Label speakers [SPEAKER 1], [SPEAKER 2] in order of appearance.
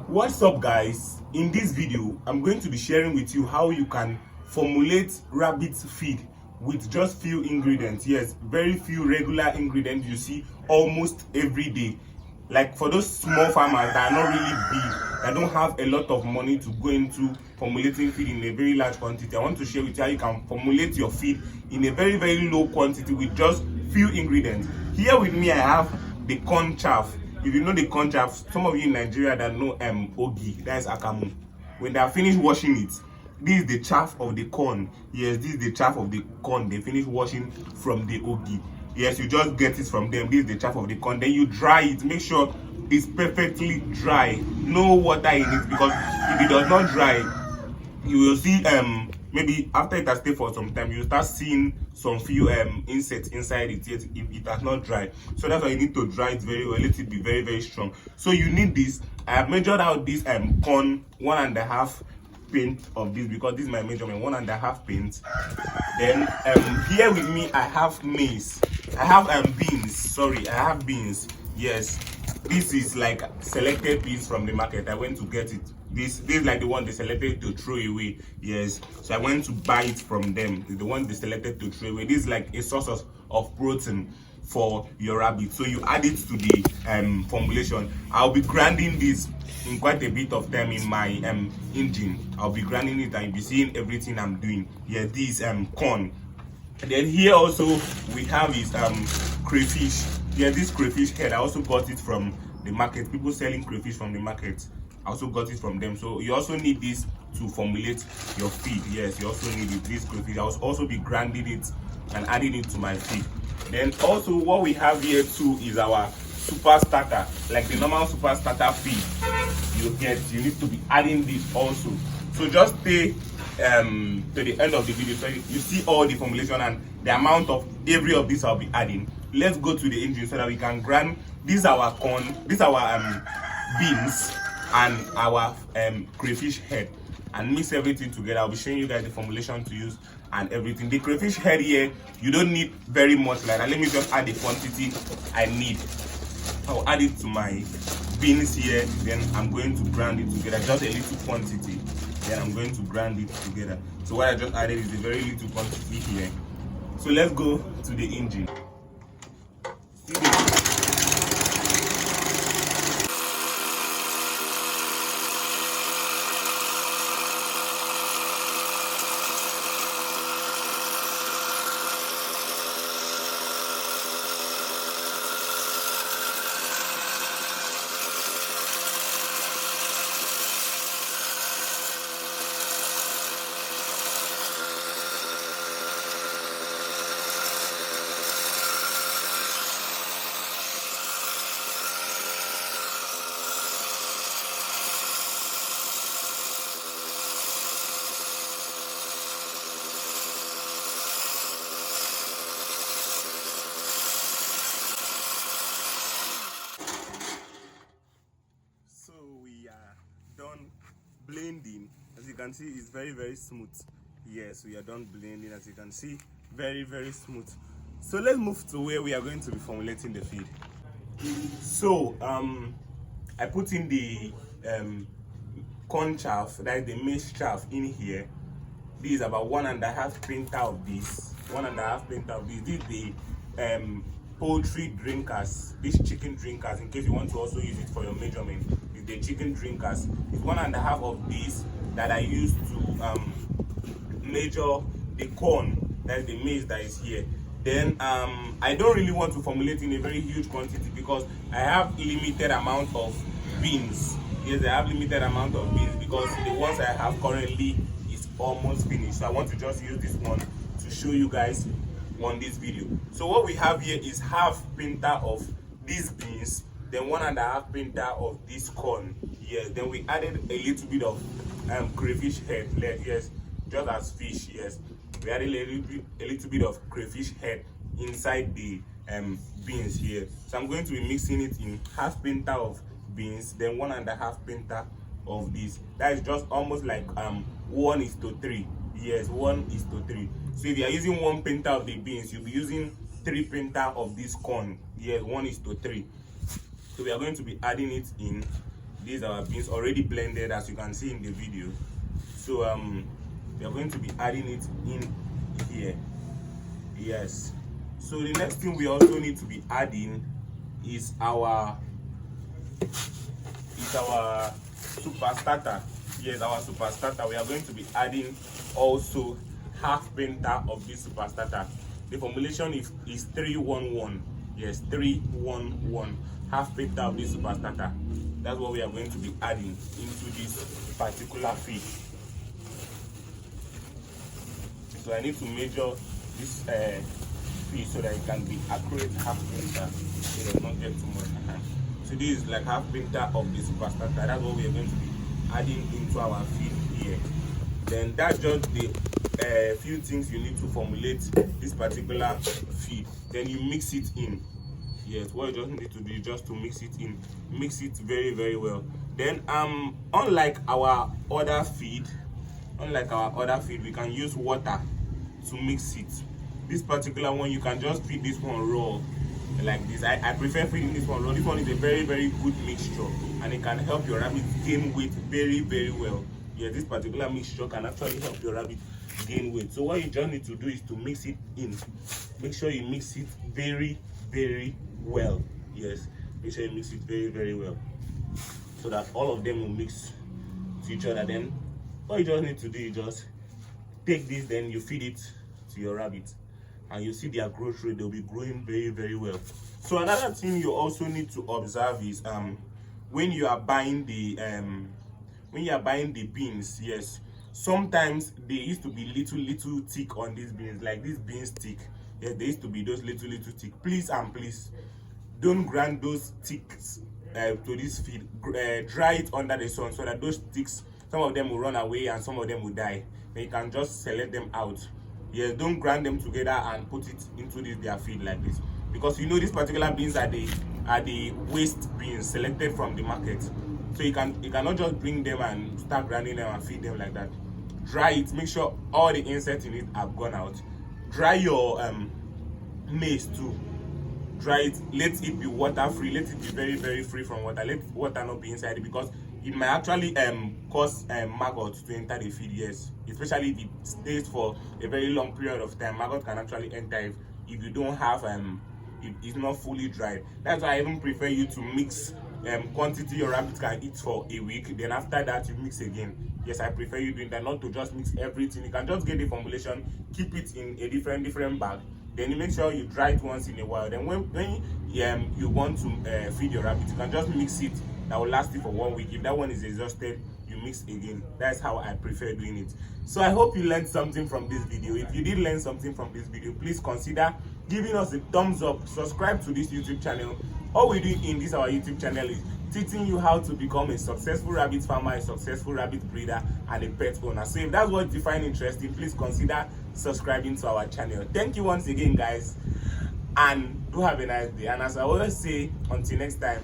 [SPEAKER 1] What's up, guys? In this video I'm going to be sharing with you how you can formulate rabbit feed with just few ingredients. Yes, very few regular ingredients you see almost every day. Like for those small farmers that are not really big, that don't have a lot of money to go into formulating feed in a very large quantity, I want to share with you how you can formulate your feed in a very low quantity with just few ingredients. Here with me I have the corn chaff. If you know the corn chaff, some of you in Nigeria that know ogi, that is akamu. When they are finished washing it, this is the chaff of the corn. Yes, this is the chaff of the corn they finish washing from the ogi. Yes, you just get it from them. This is the chaff of the corn. Then you dry it. Make sure it's perfectly dry. No water in it, because if it does not dry, you will see maybe after it has stayed for some time, you start seeing some few insects inside it. Yet if it has not dried, so that's why you need to dry it very well. Let it be very strong. So you need this. I have measured out this corn 1.5 pint of this, because this is my measurement, 1.5 pint. Then here with me I have maize. I have beans. Sorry, I have beans. Yes, this is like selected beans from the market. I went to get it. This is like the one they selected to throw away. Yes, so I went to buy it from them. The one they selected to throw away. This is like a source of protein for your rabbit. So you add it to the formulation. I'll be grinding this in quite a bit of time in my engine. I'll be grinding it and you'll be seeing everything I'm doing. Yeah, this corn. And then here also we have is crayfish. Yeah, this crayfish head, I also got it from the market. People selling crayfish from the market, I also got it from them. So you also need this to formulate your feed. Yes, you also need it. This crayfish, I'll also be grinding it and adding it to my feed. Then also what we have here too is our super starter, like the normal super starter feed you need to be adding this also. So just stay to the end of the video so you see all the formulation and the amount of every of this I'll be adding. Let's go to the engine so that we can grind. This is our corn, this is our beans and our crayfish head, and mix everything together. I'll be showing you guys the formulation to use and everything. The crayfish head here, you don't need very much like that. Let me just add the quantity I need. I'll add it to my beans here, then I'm going to grind it together, just a little quantity. Then I'm going to grind it together. So what I just added is a very little quantity here. So let's go to the engine. Done blending. As you can see, it's very smooth. Yes, we are done blending. As you can see, very smooth. So let's move to where we are going to be formulating the feed. So I put in the corn chaff, that is the maize chaff, in here. This is about 1.5 pint of this. 1.5 pint of this. This is the poultry drinkers, these chicken drinkers, in case you want to also use it for your measurement. It's the chicken drinkers. It's 1.5 of this that I use to measure the corn, that's the maize that is here. Then I don't really want to formulate in a very huge quantity because I have limited amount of beans. Yes, I have limited amount of beans because the ones I have currently is almost finished. So I want to just use this one to show you guys on this video. So what we have here is half pinta of these beans, then 1.5 pinta of this corn. Yes, then we added a little bit of crayfish head. Yes, just as fish. Yes, we added a little bit of crayfish head inside the beans here. So I'm going to be mixing it in half pinta of beans, then 1.5 pinta of this. That is just almost like 1:3. Yes, 1:3. So if you are using 1 pinta of the beans, you'll be using 3 pinta of this corn. Yes, 1:3. So we are going to be adding it in these are our beans already blended, as you can see in the video. So we are going to be adding it in here. Yes. So the next thing we also need to be adding is our super starter. Yes, our super starter. We are going to be adding also half penta of this super starter. The formulation is 311. Yes, 311. Half penta of this super starter. That's what we are going to be adding into this particular feed. So I need to measure this feed so that it can be accurate half penta. So it does not get too much. So this is like half penta of the super starter. That's what we are going to be adding into our feed here. Then that's just the few things you need to formulate this particular feed. Then you mix it in. Yes, what you just need to do is just to mix it in. Mix it very, very well. Then unlike our other feed, we can use water to mix it. This particular one, you can just feed this one raw like this. I prefer feeding this one raw. This one is a very, very good mixture, and it can help your rabbit gain weight very, very well. Yeah, this particular mixture can actually help your rabbit gain weight. So what you just need to do is to mix it in. Make sure you mix it very, very well. Yes, make sure you mix it very, very well, so that all of them will mix to each other. Then what you just need to do is just take this, then you feed it to your rabbit, and you see their growth rate. They'll be growing very, very well. So another thing you also need to observe is when you are buying the beans. Yes, sometimes they used to be little thick on these beans, like this beans thick. Yes, there used to be those little thick. Please don't grind those sticks to this feed. Dry it under the sun so that those sticks, some of them will run away and some of them will die. Then you can just select them out. Yes, don't grind them together and put it into their feed like this, because you know these particular beans are the waste beans selected from the market. So you cannot just bring them and start grinding them and feed them like that. Dry it. Make sure all the insects in it have gone out. Dry your maize too. Dry it. Let it be water free. Let it be very, very free from water. Let water not be inside it, because it might actually cause maggots to enter the feed. Yes, especially if it stays for a very long period of time. Maggot can actually enter if you don't have if it's not fully dried. That's why I even prefer you to mix quantity your rabbit can eat for a week. Then after that you mix again. Yes, I prefer you doing that, not to just mix everything. You can just get the formulation, keep it in a different bag. Then you make sure you dry it once in a while. Then when you want to feed your rabbit, you can just mix it. That will last you for 1 week. If that one is exhausted, you mix again. That's how I prefer doing it. So I hope you learned something from this video. If you did learn something from this video, please consider giving us a thumbs up. Subscribe to this YouTube channel. All we do in this our YouTube channel is teaching you how to become a successful rabbit farmer, a successful rabbit breeder, and a pet owner. So if that's what you find interesting, please consider subscribing to our channel. Thank you once again, guys, and do have a nice day. And as I always say, until next time,